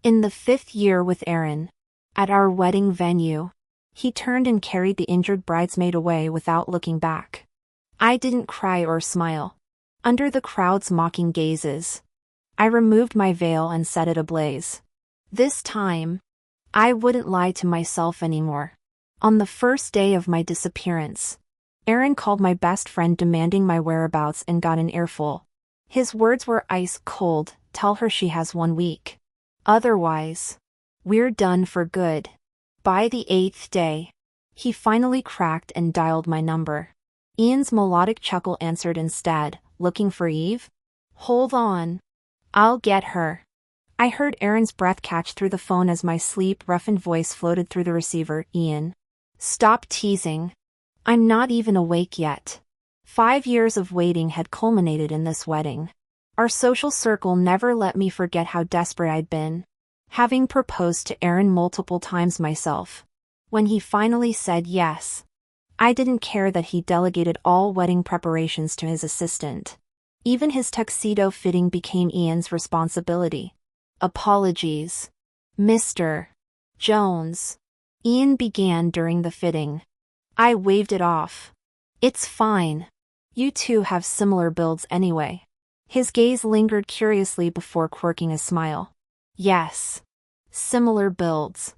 In the 5th year with Aaron. At our wedding venue. He turned and carried the injured bridesmaid away without looking back. I didn't cry or smile. Under the crowd's mocking gazes, I removed my veil and set it ablaze. This time, I wouldn't lie to myself anymore. On the first day of my disappearance, Aaron called my best friend demanding my whereabouts and got an earful. His words were ice cold, tell her she has 1 week. Otherwise, we're done for good. By the 8th day, he finally cracked and dialed my number. Ian's melodic chuckle answered instead, looking for Eve? Hold on. I'll get her. I heard Aaron's breath catch through the phone as my sleep-roughened voice floated through the receiver. Ian. Stop teasing. I'm not even awake yet. 5 years of waiting had culminated in this wedding. Our social circle never let me forget how desperate I'd been, having proposed to Aaron multiple times myself. When he finally said yes, I didn't care that he delegated all wedding preparations to his assistant. Even his tuxedo fitting became Ian's responsibility. Apologies, Mr. Jones. Ian began during the fitting. I waved it off. It's fine. You two have similar builds anyway. His gaze lingered curiously before quirking a smile. Yes. Similar builds.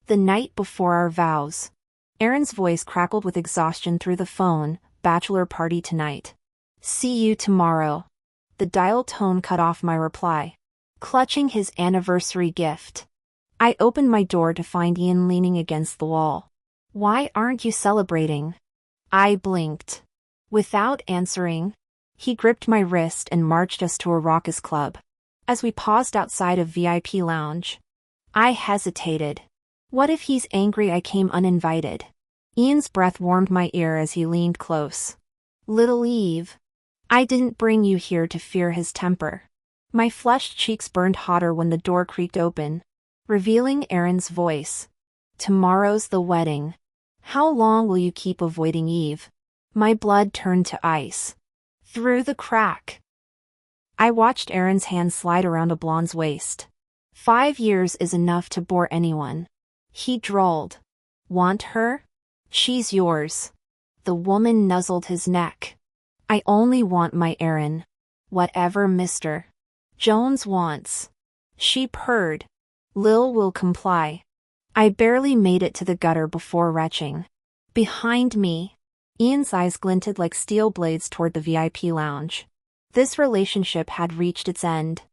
The night before our vows. Aaron's voice crackled with exhaustion through the phone. Bachelor party tonight. See you tomorrow. The dial tone cut off my reply. Clutching his anniversary gift, I opened my door to find Ian leaning against the wall. Why aren't you celebrating? I blinked. Without answering, he gripped my wrist and marched us to a raucous club. As we paused outside a VIP lounge, I hesitated. What if he's angry I came uninvited? Ian's breath warmed my ear as he leaned close. Little Eve, I didn't bring you here to fear his temper. My flushed cheeks burned hotter when the door creaked open, revealing Aaron's voice. Tomorrow's the wedding. How long will you keep avoiding Eve? My blood turned to ice. Through the crack, I watched Aaron's hand slide around a blonde's waist. 5 years is enough to bore anyone. He drawled. Want her? She's yours. The woman nuzzled his neck. I only want my Aaron. Whatever Mr. Jones wants. She purred. Lil will comply. I barely made it to the gutter before retching. Behind me, Ian's eyes glinted like steel blades toward the VIP lounge. This relationship had reached its end.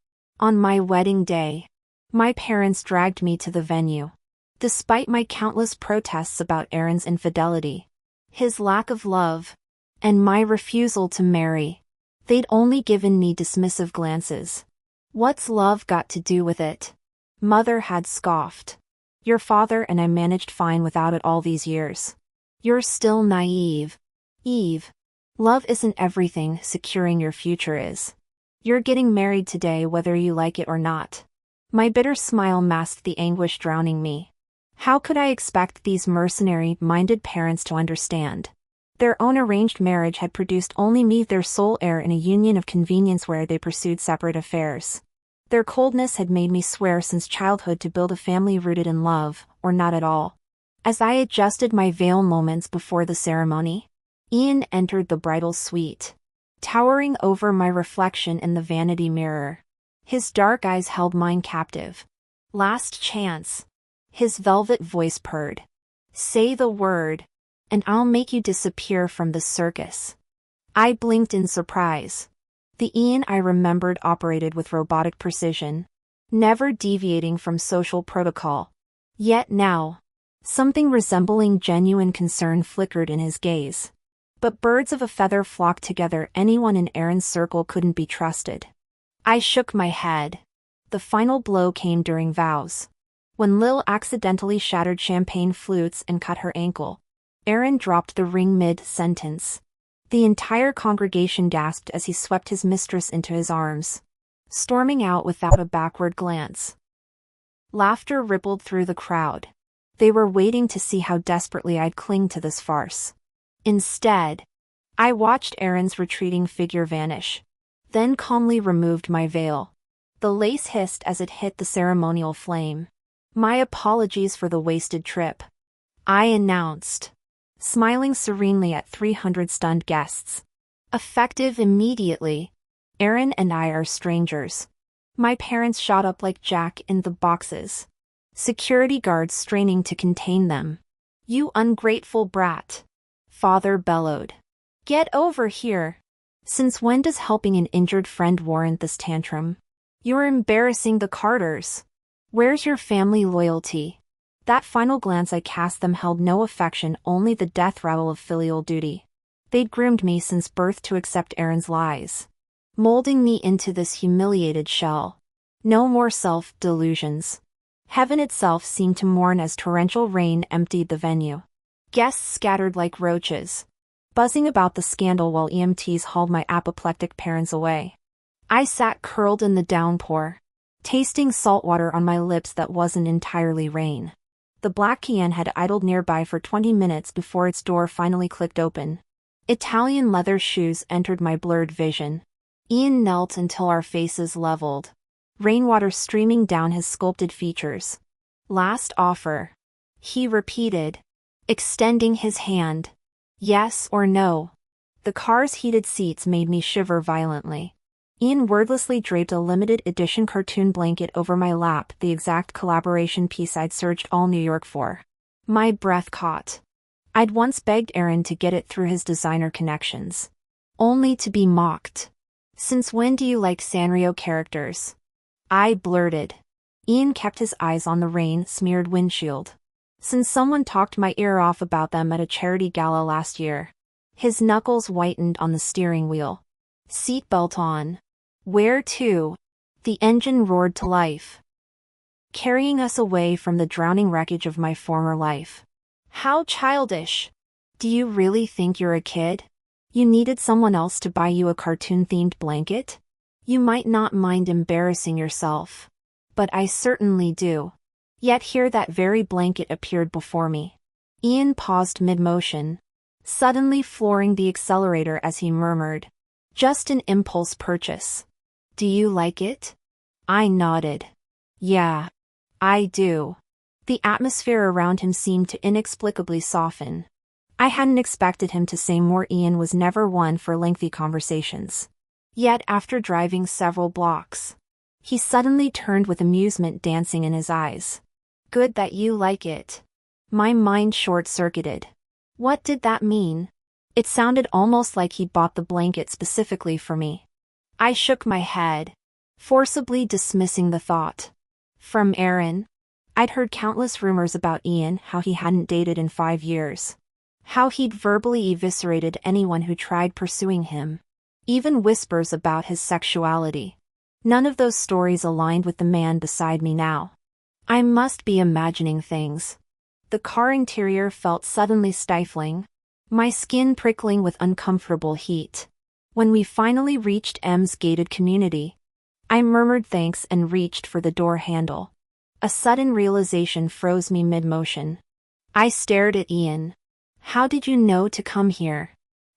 On my wedding day, my parents dragged me to the venue. Despite my countless protests about Aaron's infidelity, his lack of love, and my refusal to marry, they'd only given me dismissive glances. What's love got to do with it? Mother had scoffed. Your father and I managed fine without it all these years. You're still naive. Eve. Love isn't everything securing your future is. You're getting married today whether you like it or not. My bitter smile masked the anguish drowning me. How could I expect these mercenary-minded parents to understand? Their own arranged marriage had produced only me, their sole heir, in a union of convenience where they pursued separate affairs. Their coldness had made me swear since childhood to build a family rooted in love, or not at all. As I adjusted my veil moments before the ceremony, Ian entered the bridal suite, towering over my reflection in the vanity mirror. His dark eyes held mine captive. Last chance. His velvet voice purred. Say the word, and I'll make you disappear from the circus. I blinked in surprise. The Ian I remembered operated with robotic precision, never deviating from social protocol. Yet now, something resembling genuine concern flickered in his gaze. But birds of a feather flocked together. Anyone in Aaron's circle couldn't be trusted. I shook my head. The final blow came during vows. When Lil accidentally shattered champagne flutes and cut her ankle, Aaron dropped the ring mid-sentence. The entire congregation gasped as he swept his mistress into his arms, storming out without a backward glance. Laughter rippled through the crowd. They were waiting to see how desperately I'd cling to this farce. Instead, I watched Aaron's retreating figure vanish, then calmly removed my veil. The lace hissed as it hit the ceremonial flame. My apologies for the wasted trip, I announced, smiling serenely at 300 stunned guests. Effective immediately. Aaron and I are strangers. My parents shot up like Jack in the boxes. Security guards straining to contain them. You ungrateful brat. Father bellowed. Get over here. Since when does helping an injured friend warrant this tantrum? You're embarrassing the Carters. Where's your family loyalty? That final glance I cast them held no affection, only the death rattle of filial duty. They'd groomed me since birth to accept Aaron's lies, molding me into this humiliated shell. No more self-delusions. Heaven itself seemed to mourn as torrential rain emptied the venue. Guests scattered like roaches, buzzing about the scandal while EMTs hauled my apoplectic parents away. I sat curled in the downpour, tasting salt water on my lips that wasn't entirely rain. The black Cayenne had idled nearby for 20 minutes before its door finally clicked open. Italian leather shoes entered my blurred vision. Ian knelt until our faces leveled, rainwater streaming down his sculpted features. Last offer, he repeated, extending his hand. Yes or no? The car's heated seats made me shiver violently. Ian wordlessly draped a limited edition cartoon blanket over my lap, the exact collaboration piece I'd searched all New York for. My breath caught. I'd once begged Aaron to get it through his designer connections, only to be mocked. Since when do you like Sanrio characters? I blurted. Ian kept his eyes on the rain-smeared windshield. Since someone talked my ear off about them at a charity gala last year. His knuckles whitened on the steering wheel. Seatbelt on. Where to? The engine roared to life, carrying us away from the drowning wreckage of my former life. How childish. Do you really think you're a kid? You needed someone else to buy you a cartoon-themed blanket? You might not mind embarrassing yourself, but I certainly do. Yet here that very blanket appeared before me. Ian paused mid-motion, suddenly flooring the accelerator as he murmured, just an impulse purchase. Do you like it? I nodded. Yeah, I do. The atmosphere around him seemed to inexplicably soften. I hadn't expected him to say more. Ian was never one for lengthy conversations. Yet after driving several blocks, he suddenly turned with amusement dancing in his eyes. Good that you like it. My mind short-circuited. What did that mean? It sounded almost like he'd bought the blanket specifically for me. I shook my head, forcibly dismissing the thought. From Aaron? I'd heard countless rumors about Ian, how he hadn't dated in 5 years. How he'd verbally eviscerated anyone who tried pursuing him. Even whispers about his sexuality. None of those stories aligned with the man beside me now. I must be imagining things. The car interior felt suddenly stifling, my skin prickling with uncomfortable heat. When we finally reached M's gated community, I murmured thanks and reached for the door handle. A sudden realization froze me mid-motion. I stared at Ian. How did you know to come here?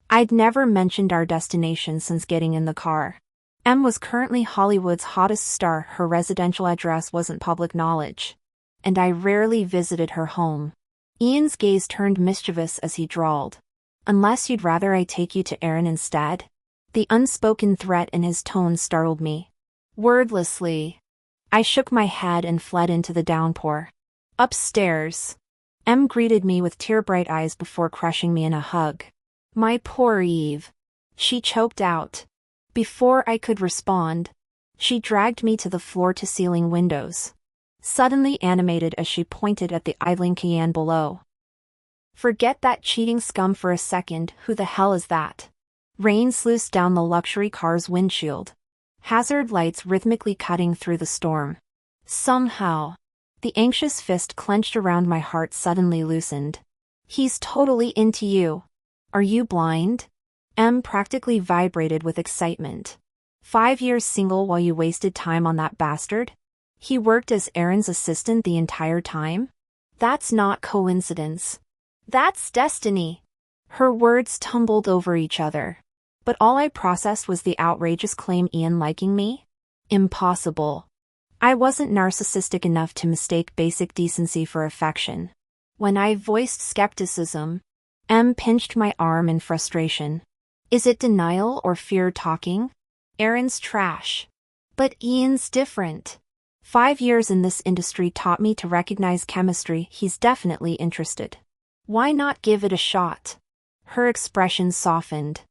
I'd never mentioned our destination since getting in the car. M was currently Hollywood's hottest star. Her residential address wasn't public knowledge, and I rarely visited her home. Ian's gaze turned mischievous as he drawled. Unless you'd rather I take you to Aaron instead? The unspoken threat in his tone startled me. Wordlessly, I shook my head and fled into the downpour. Upstairs, M greeted me with tear-bright eyes before crushing me in a hug. My poor Eve, she choked out. Before I could respond, she dragged me to the floor-to-ceiling windows, suddenly animated as she pointed at the idling Cayenne below. Forget that cheating scum for a second. Who the hell is that? Rain sluiced down the luxury car's windshield, hazard lights rhythmically cutting through the storm. Somehow, the anxious fist clenched around my heart suddenly loosened. He's totally into you. Are you blind? M practically vibrated with excitement. 5 years single while you wasted time on that bastard? He worked as Aaron's assistant the entire time? That's not coincidence. That's destiny. Her words tumbled over each other, but all I processed was the outrageous claim Ian liking me. Impossible. I wasn't narcissistic enough to mistake basic decency for affection. When I voiced skepticism, Em pinched my arm in frustration. Is it denial or fear talking? Aaron's trash. But Ian's different. 5 years in this industry taught me to recognize chemistry. He's definitely interested. Why not give it a shot? Her expression softened.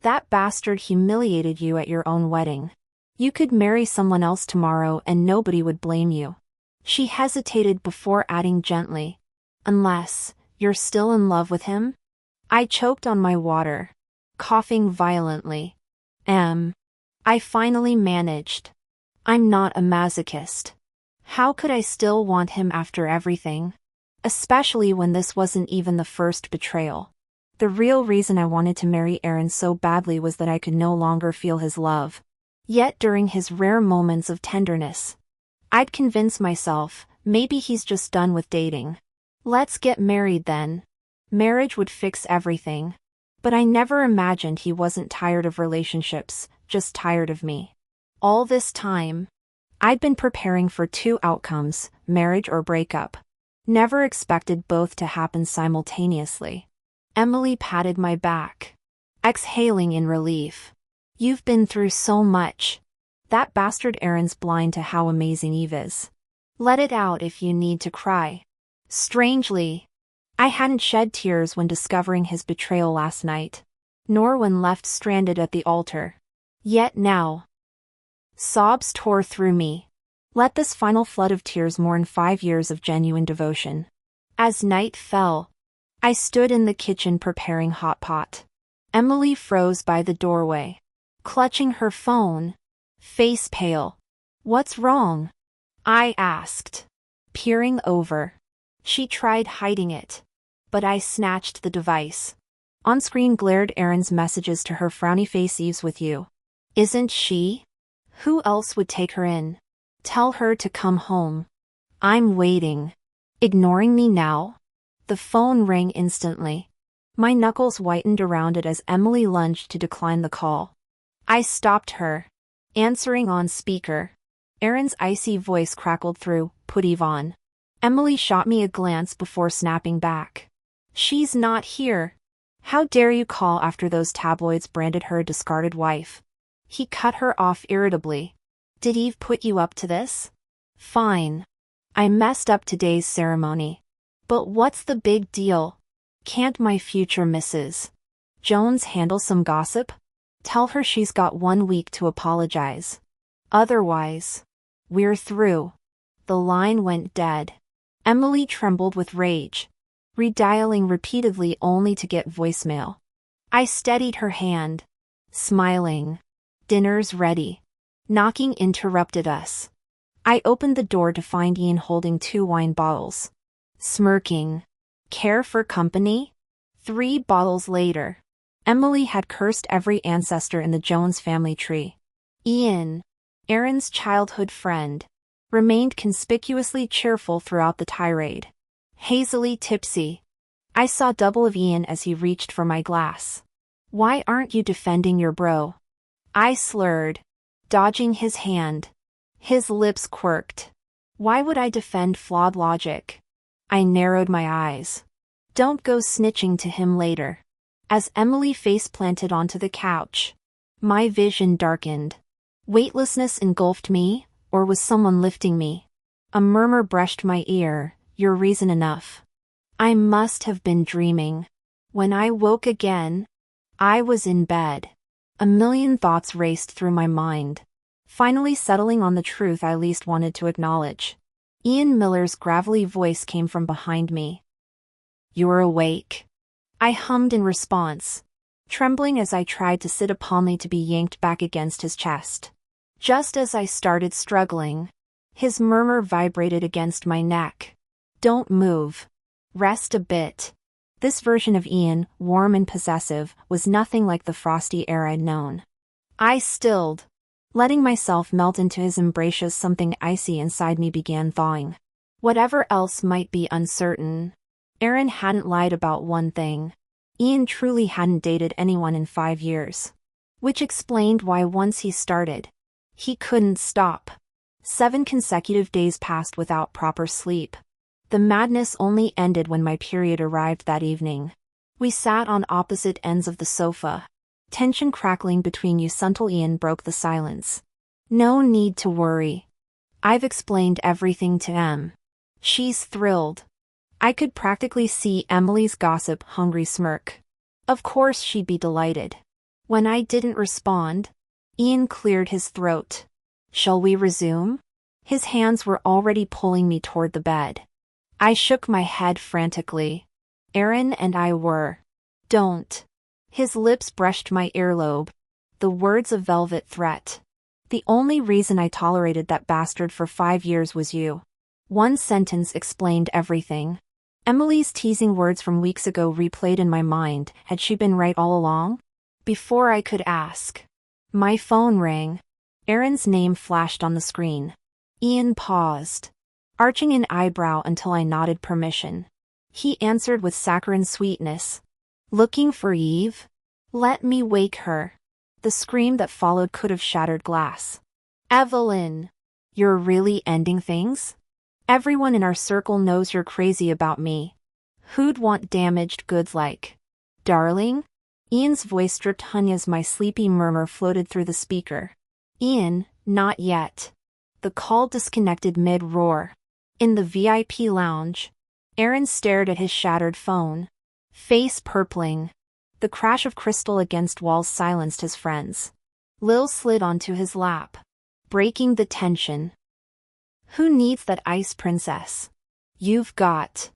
That bastard humiliated you at your own wedding. You could marry someone else tomorrow and nobody would blame you. She hesitated before adding gently. Unless you're still in love with him? I choked on my water, coughing violently. I finally managed. I'm not a masochist. How could I still want him after everything? Especially when this wasn't even the first betrayal. The real reason I wanted to marry Aaron so badly was that I could no longer feel his love. Yet during his rare moments of tenderness, I'd convince myself, maybe he's just done with dating. Let's get married then. Marriage would fix everything. But I never imagined he wasn't tired of relationships, just tired of me. All this time, I'd been preparing for 2 outcomes, marriage or breakup. Never expected both to happen simultaneously. Emily patted my back, exhaling in relief. You've been through so much. That bastard Aaron's blind to how amazing Eve is. Let it out if you need to cry. Strangely, I hadn't shed tears when discovering his betrayal last night, nor when left stranded at the altar. Yet now, sobs tore through me. Let this final flood of tears mourn 5 years of genuine devotion. As night fell, I stood in the kitchen preparing hot pot. Emily froze by the doorway, clutching her phone, face pale. What's wrong? I asked, peering over. She tried hiding it, but I snatched the device. On screen glared Aaron's messages to her frowny face. Eve's with you. Isn't she? Who else would take her in? Tell her to come home. I'm waiting. Ignoring me now? The phone rang instantly. My knuckles whitened around it as Emily lunged to decline the call. I stopped her, answering on speaker. Aaron's icy voice crackled through, put Eve on. Emily shot me a glance before snapping back. She's not here. How dare you call after those tabloids branded her a discarded wife? He cut her off irritably. Did Eve put you up to this? Fine. I messed up today's ceremony. But what's the big deal? Can't my future Mrs. Jones handle some gossip? Tell her she's got 1 week to apologize. Otherwise, we're through. The line went dead. Emily trembled with rage, redialing repeatedly only to get voicemail. I steadied her hand, smiling. Dinner's ready. Knocking interrupted us. I opened the door to find Ian holding 2 wine bottles. Smirking. Care for company? 3 bottles later, Emily had cursed every ancestor in the Jones family tree. Ian, Aaron's childhood friend, remained conspicuously cheerful throughout the tirade. Hazily tipsy. I saw double of Ian as he reached for my glass. Why aren't you defending your bro? I slurred, dodging his hand. His lips quirked. Why would I defend flawed logic? I narrowed my eyes. Don't go snitching to him later. As Emily face-planted onto the couch, my vision darkened. Weightlessness engulfed me, or was someone lifting me? A murmur brushed my ear, your reason enough. I must have been dreaming. When I woke again, I was in bed. A million thoughts raced through my mind, finally settling on the truth I least wanted to acknowledge. Ian Miller's gravelly voice came from behind me. You're awake. I hummed in response, trembling as I tried to sit upon to be yanked back against his chest. Just as I started struggling, his murmur vibrated against my neck. Don't move. Rest a bit. This version of Ian, warm and possessive, was nothing like the frosty air I'd known. I stilled, letting myself melt into his embrace as something icy inside me began thawing. Whatever else might be uncertain, Aaron hadn't lied about one thing. Ian truly hadn't dated anyone in 5 years. Which explained why once he started, He couldn't stop. 7 consecutive days passed without proper sleep. The madness only ended when my period arrived that evening. We sat on opposite ends of the sofa. Tension crackling between us until Ian broke the silence. No need to worry. I've explained everything to Em. She's thrilled. I could practically see Emily's gossip-hungry smirk. Of course she'd be delighted. When I didn't respond, Ian cleared his throat. Shall we resume? His hands were already pulling me toward the bed. I shook my head frantically. Aaron and I were. Don't. His lips brushed my earlobe. The words of velvet threat. The only reason I tolerated that bastard for 5 years was you. One sentence explained everything. Emily's teasing words from weeks ago replayed in my mind. Had she been right all along? Before I could ask, my phone rang. Aaron's name flashed on the screen. Ian paused, arching an eyebrow until I nodded permission. He answered with saccharine sweetness. Looking for Eve? Let me wake her. The scream that followed could have shattered glass. Evelyn! You're really ending things? Everyone in our circle knows you're crazy about me. Who'd want damaged goods like? Darling? Ian's voice dripped honey as my sleepy murmur floated through the speaker. Ian, not yet. The call disconnected mid-roar. In the VIP lounge, Aaron stared at his shattered phone, face purpling. The crash of crystal against walls silenced his friends. Lil slid onto his lap, breaking the tension. Who needs that ice princess? You've got.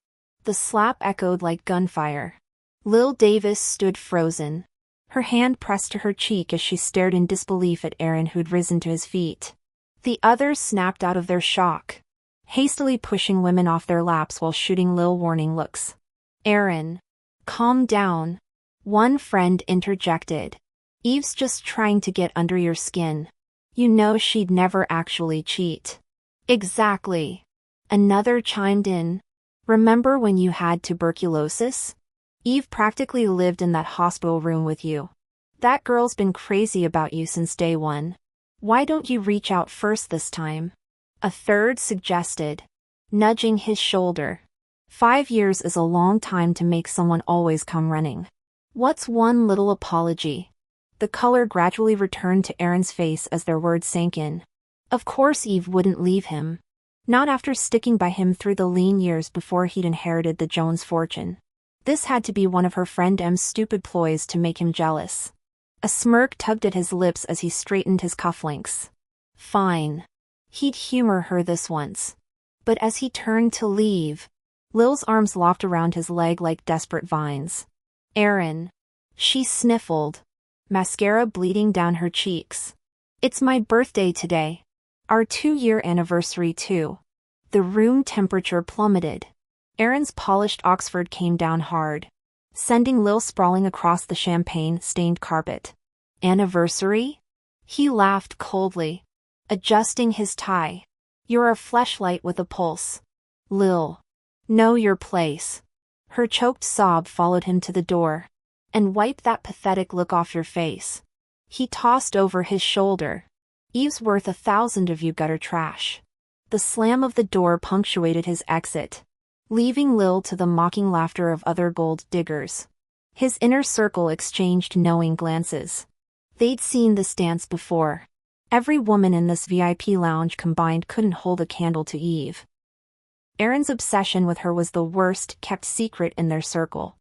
The slap echoed like gunfire. Lil Davis stood frozen. Her hand pressed to her cheek as she stared in disbelief at Aaron, who'd risen to his feet. The others snapped out of their shock, hastily pushing women off their laps while shooting Lil warning looks. Aaron, calm down. One friend interjected. Eve's just trying to get under your skin. You know she'd never actually cheat. Exactly. Another chimed in. Remember when you had tuberculosis? Eve practically lived in that hospital room with you. That girl's been crazy about you since day one. Why don't you reach out first this time? A third suggested, nudging his shoulder. 5 years is a long time to make someone always come running. What's one little apology? The color gradually returned to Aaron's face as their words sank in. Of course Eve wouldn't leave him. Not after sticking by him through the lean years before he'd inherited the Jones fortune. This had to be one of her friend M's stupid ploys to make him jealous. A smirk tugged at his lips as he straightened his cufflinks. Fine. He'd humor her this once. But as he turned to leave, Lil's arms locked around his leg like desperate vines. Aaron. She sniffled, mascara bleeding down her cheeks. It's my birthday today. Our 2-year anniversary too. The room temperature plummeted. Aaron's polished Oxford came down hard, sending Lil sprawling across the champagne-stained carpet. Anniversary? He laughed coldly, adjusting his tie. You're a fleshlight with a pulse. Lil. Know your place. Her choked sob followed him to the door. And wipe that pathetic look off your face. He tossed over his shoulder. Eve's worth 1,000 of you gutter trash. The slam of the door punctuated his exit, leaving Lil to the mocking laughter of other gold diggers. His inner circle exchanged knowing glances. They'd seen this dance before. Every woman in this VIP lounge combined couldn't hold a candle to Eve. Aaron's obsession with her was the worst kept secret in their circle.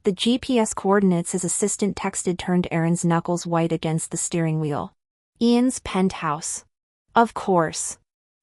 The GPS coordinates his assistant texted turned Aaron's knuckles white against the steering wheel. Ian's penthouse. Of course.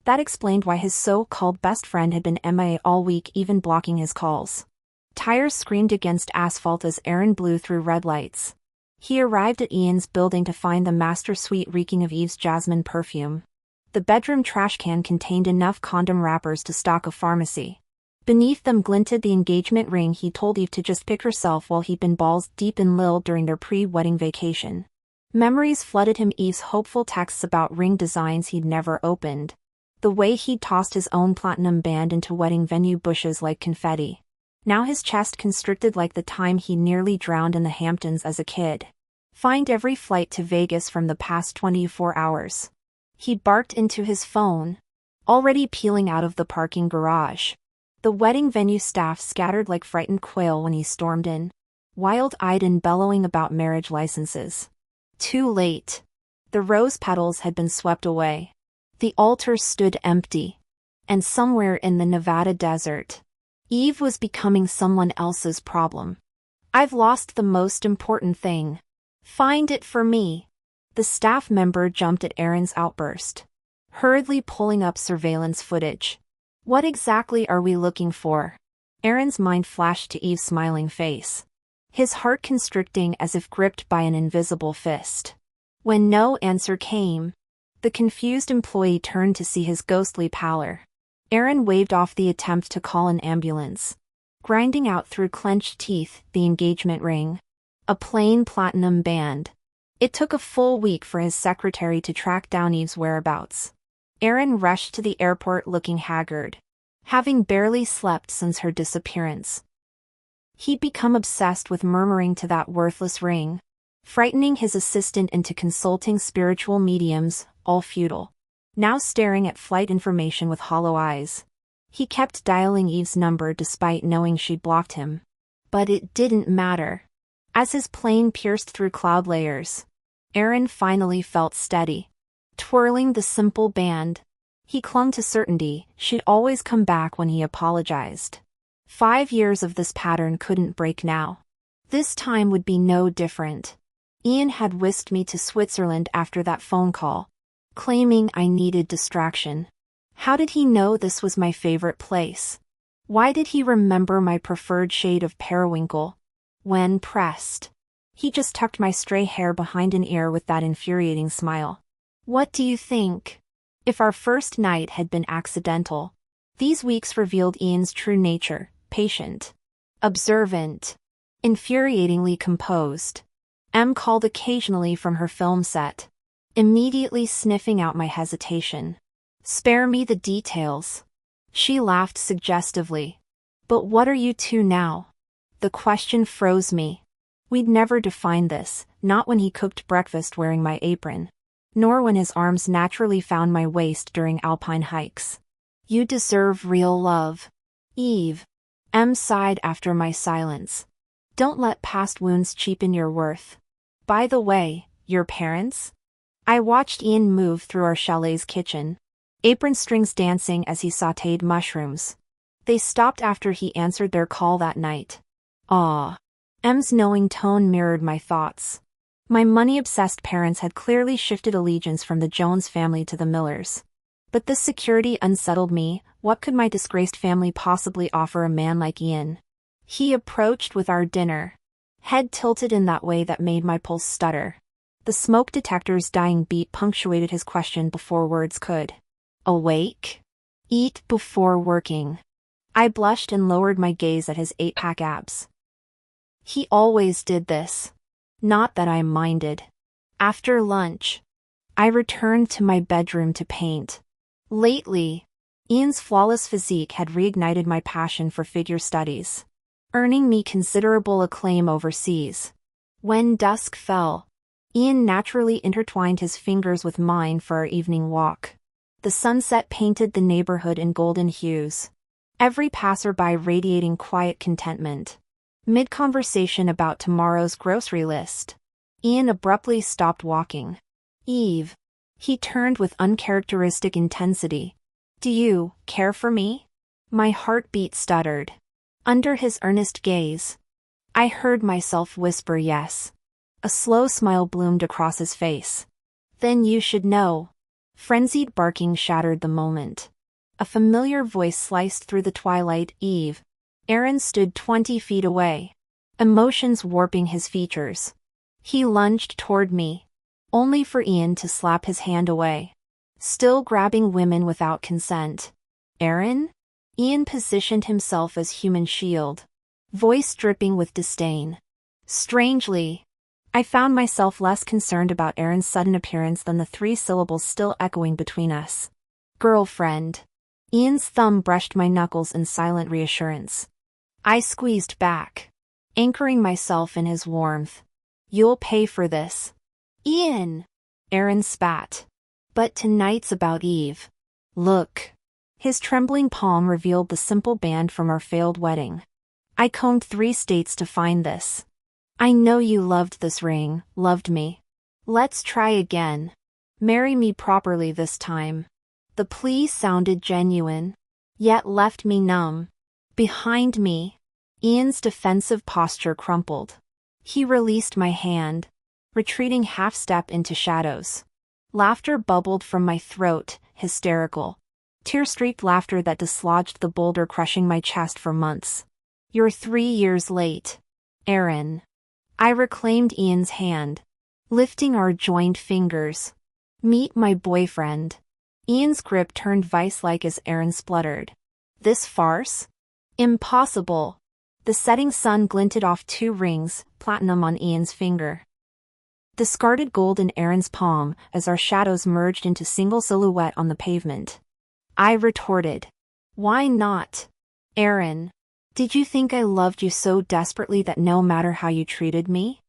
That explained why his so-called best friend had been MIA all week, even blocking his calls. Tires screamed against asphalt as Aaron blew through red lights. He arrived at Ian's building to find the master suite reeking of Eve's jasmine perfume. The bedroom trash can contained enough condom wrappers to stock a pharmacy. Beneath them glinted the engagement ring he told Eve to just pick herself while he'd been balls deep in Lil during their pre-wedding vacation. Memories flooded him, Eve's hopeful texts about ring designs he'd never opened. The way he'd tossed his own platinum band into wedding venue bushes like confetti. Now his chest constricted like the time he nearly drowned in the Hamptons as a kid. Find every flight to Vegas from the past 24 hours. He barked into his phone, already peeling out of the parking garage. The wedding venue staff scattered like frightened quail when he stormed in, wild-eyed and bellowing about marriage licenses. Too late. The rose petals had been swept away. The altar stood empty. And somewhere in the Nevada desert, Eve was becoming someone else's problem. I've lost the most important thing. Find it for me. The staff member jumped at Aaron's outburst, hurriedly pulling up surveillance footage. What exactly are we looking for? Aaron's mind flashed to Eve's smiling face, his heart constricting as if gripped by an invisible fist. When no answer came, the confused employee turned to see his ghostly pallor. Aaron waved off the attempt to call an ambulance, grinding out through clenched teeth the engagement ring. A plain platinum band. It took a full week for his secretary to track down Eve's whereabouts. Aaron rushed to the airport looking haggard, having barely slept since her disappearance. He'd become obsessed with murmuring to that worthless ring, frightening his assistant into consulting spiritual mediums, all futile. Now staring at flight information with hollow eyes. He kept dialing Eve's number despite knowing she'd blocked him. But it didn't matter. As his plane pierced through cloud layers, Aaron finally felt steady. Twirling the simple band, he clung to certainty she'd always come back when he apologized. 5 years of this pattern couldn't break now. This time would be no different. Ian had whisked me to Switzerland after that phone call, claiming I needed distraction. How did he know this was my favorite place? Why did he remember my preferred shade of periwinkle? When pressed, he just tucked my stray hair behind an ear with that infuriating smile. What do you think? If our first night had been accidental, these weeks revealed Ian's true nature: patient, observant, infuriatingly composed. Em called occasionally from her film set, immediately sniffing out my hesitation. Spare me the details. She laughed suggestively. But what are you two now? The question froze me. We'd never defined this, not when he cooked breakfast wearing my apron, nor when his arms naturally found my waist during alpine hikes. You deserve real love, Eve. Em sighed after my silence. Don't let past wounds cheapen your worth. By the way, your parents? I watched Ian move through our chalet's kitchen, apron strings dancing as he sautéed mushrooms. They stopped after he answered their call that night. Ah. Em's knowing tone mirrored my thoughts. My money-obsessed parents had clearly shifted allegiance from the Jones family to the Millers. But this security unsettled me. What could my disgraced family possibly offer a man like Ian? He approached with our dinner, head tilted in that way that made my pulse stutter. The smoke detector's dying beat punctuated his question before words could. Awake? Eat before working. I blushed and lowered my gaze at his 8-pack abs. He always did this. Not that I minded. After lunch, I returned to my bedroom to paint. Lately, Ian's flawless physique had reignited my passion for figure studies, earning me considerable acclaim overseas. When dusk fell, Ian naturally intertwined his fingers with mine for our evening walk. The sunset painted the neighborhood in golden hues, every passerby radiating quiet contentment. Mid-conversation about tomorrow's grocery list, Ian abruptly stopped walking. Eve. He turned with uncharacteristic intensity. Do you care for me? My heartbeat stuttered. Under his earnest gaze, I heard myself whisper yes. A slow smile bloomed across his face. Then you should know. Frenzied barking shattered the moment. A familiar voice sliced through the twilight. Eve. Aaron stood 20 feet away, emotions warping his features. He lunged toward me, only for Ian to slap his hand away. Still grabbing women without consent. Aaron? Ian positioned himself as human shield, voice dripping with disdain. Strangely, I found myself less concerned about Aaron's sudden appearance than the 3 syllables still echoing between us. Girlfriend. Ian's thumb brushed my knuckles in silent reassurance. I squeezed back, anchoring myself in his warmth. You'll pay for this. Ian! Aaron spat. But tonight's about Eve. Look. His trembling palm revealed the simple band from our failed wedding. I combed 3 states to find this. I know you loved this ring, loved me. Let's try again. Marry me properly this time. The plea sounded genuine, yet left me numb. Behind me, Ian's defensive posture crumpled. He released my hand, retreating half-step into shadows. Laughter bubbled from my throat, hysterical. Tear-streaked laughter that dislodged the boulder crushing my chest for months. You're 3 years late, Aaron. I reclaimed Ian's hand, lifting our joined fingers. Meet my boyfriend. Ian's grip turned vice-like as Aaron spluttered. This farce? Impossible. The setting sun glinted off 2 rings, platinum on Ian's finger. Discarded gold in Aaron's palm as our shadows merged into single silhouette on the pavement. I retorted. Why not? Aaron, did you think I loved you so desperately that no matter how you treated me,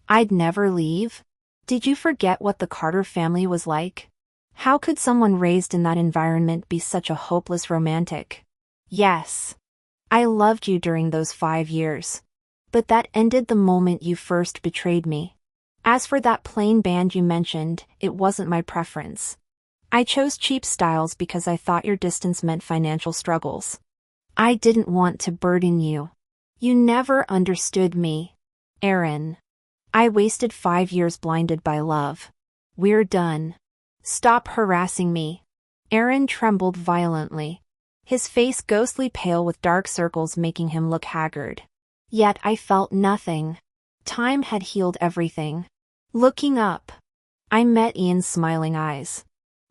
I'd never leave? Did you forget what the Carter family was like? How could someone raised in that environment be such a hopeless romantic? Yes. I loved you during those 5 years. But that ended the moment you first betrayed me. As for that plain band you mentioned, it wasn't my preference. I chose cheap styles because I thought your distance meant financial struggles. I didn't want to burden you. You never understood me, Aaron. I wasted 5 years blinded by love. We're done. Stop harassing me. Aaron trembled violently, his face ghostly pale with dark circles making him look haggard. Yet I felt nothing. Time had healed everything. Looking up, I met Ian's smiling eyes.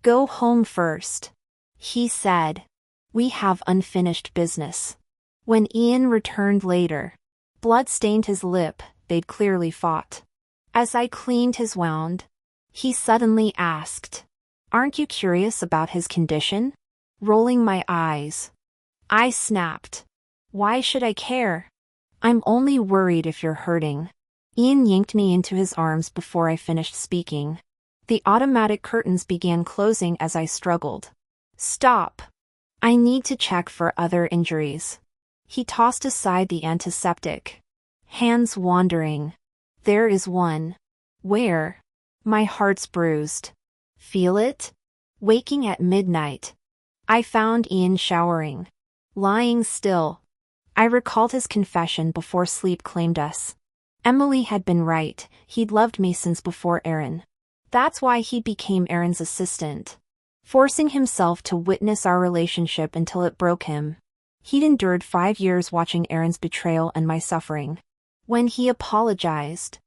Go home first, he said. We have unfinished business. When Ian returned later, blood stained his lip, they'd clearly fought. As I cleaned his wound, he suddenly asked, Aren't you curious about his condition? Rolling my eyes, I snapped. Why should I care? I'm only worried if you're hurting. Ian yanked me into his arms before I finished speaking. The automatic curtains began closing as I struggled. Stop. I need to check for other injuries. He tossed aside the antiseptic, hands wandering. There is one. Where? My heart's bruised. Feel it? Waking at midnight. I found Ian showering, lying still. I recalled his confession before sleep claimed us. Emily had been right, he'd loved me since before Aaron. That's why he became Aaron's assistant, forcing himself to witness our relationship until it broke him. He'd endured 5 years watching Aaron's betrayal and my suffering. When he apologized,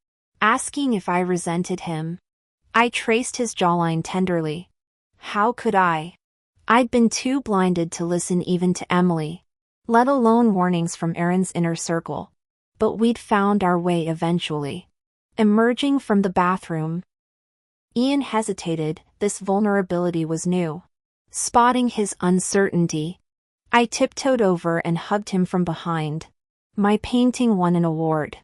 asking if I resented him, I traced his jawline tenderly. How could I? I'd been too blinded to listen even to Emily, let alone warnings from Aaron's inner circle. But we'd found our way eventually. Emerging from the bathroom, Ian hesitated, this vulnerability was new. Spotting his uncertainty, I tiptoed over and hugged him from behind. My painting won an award.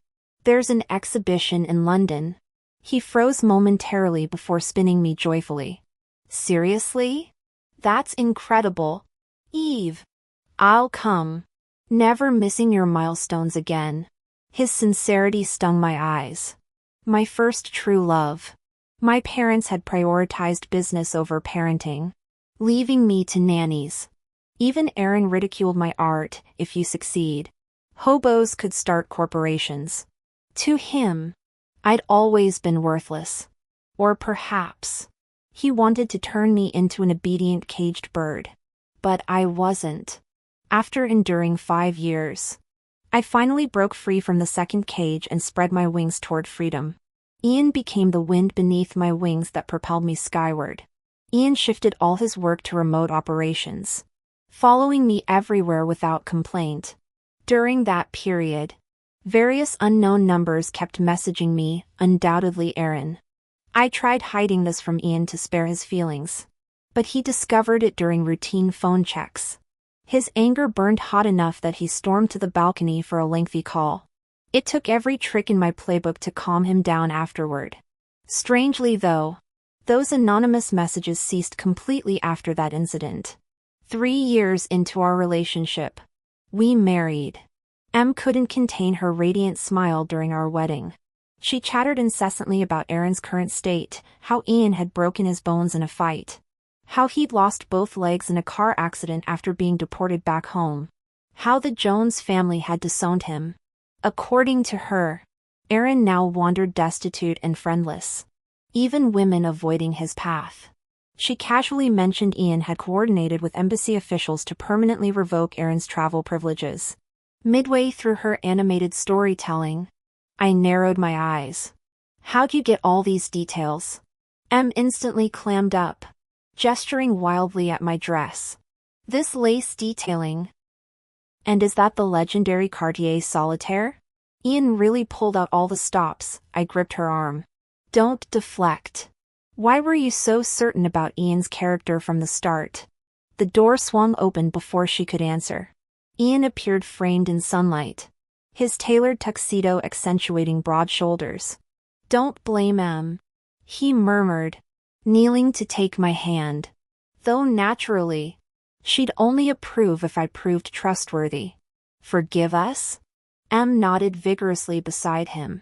There's an exhibition in London. He froze momentarily before spinning me joyfully. Seriously? That's incredible. Eve. I'll come. Never missing your milestones again. His sincerity stung my eyes. My first true love. My parents had prioritized business over parenting, leaving me to nannies. Even Aaron ridiculed my art. If you succeed, hobos could start corporations. To him, I'd always been worthless. Or perhaps, he wanted to turn me into an obedient caged bird. But I wasn't. After enduring 5 years, I finally broke free from the second cage and spread my wings toward freedom. Ian became the wind beneath my wings that propelled me skyward. Ian shifted all his work to remote operations, following me everywhere without complaint. During that period, various unknown numbers kept messaging me, undoubtedly Aaron. I tried hiding this from Ian to spare his feelings, but he discovered it during routine phone checks. His anger burned hot enough that he stormed to the balcony for a lengthy call. It took every trick in my playbook to calm him down afterward. Strangely though, Those anonymous messages ceased completely after that incident. 3 years into our relationship, we married. Em couldn't contain her radiant smile during our wedding. She chattered incessantly about Aaron's current state, how Ian had broken his bones in a fight, how he'd lost both legs in a car accident after being deported back home, how the Jones family had disowned him. According to her, Aaron now wandered destitute and friendless, even women avoiding his path. She casually mentioned Ian had coordinated with embassy officials to permanently revoke Aaron's travel privileges. Midway through her animated storytelling, I narrowed my eyes. How'd you get all these details? Em instantly clammed up, gesturing wildly at my dress. This lace detailing. And is that the legendary Cartier solitaire? Ian really pulled out all the stops. I gripped her arm. Don't deflect. Why were you so certain about Ian's character from the start? The door swung open before she could answer. Ian appeared framed in sunlight, his tailored tuxedo accentuating broad shoulders. Don't blame Em, he murmured, kneeling to take my hand. Though naturally, she'd only approve if I proved trustworthy. Forgive us? Em nodded vigorously beside him.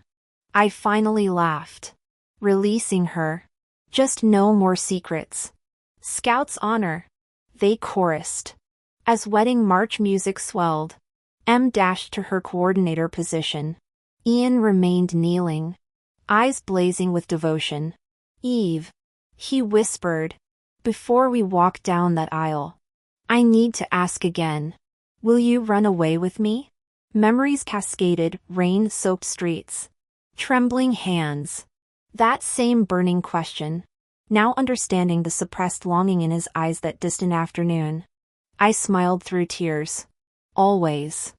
I finally laughed, releasing her. Just no more secrets. Scout's honor, they chorused. As wedding march music swelled, Em dashed to her coordinator position. Ian remained kneeling, eyes blazing with devotion. Eve, he whispered, before we walked down that aisle, I need to ask again. Will you run away with me? Memories cascaded, rain-soaked streets, trembling hands. That same burning question, now understanding the suppressed longing in his eyes that distant afternoon. I smiled through tears. Always.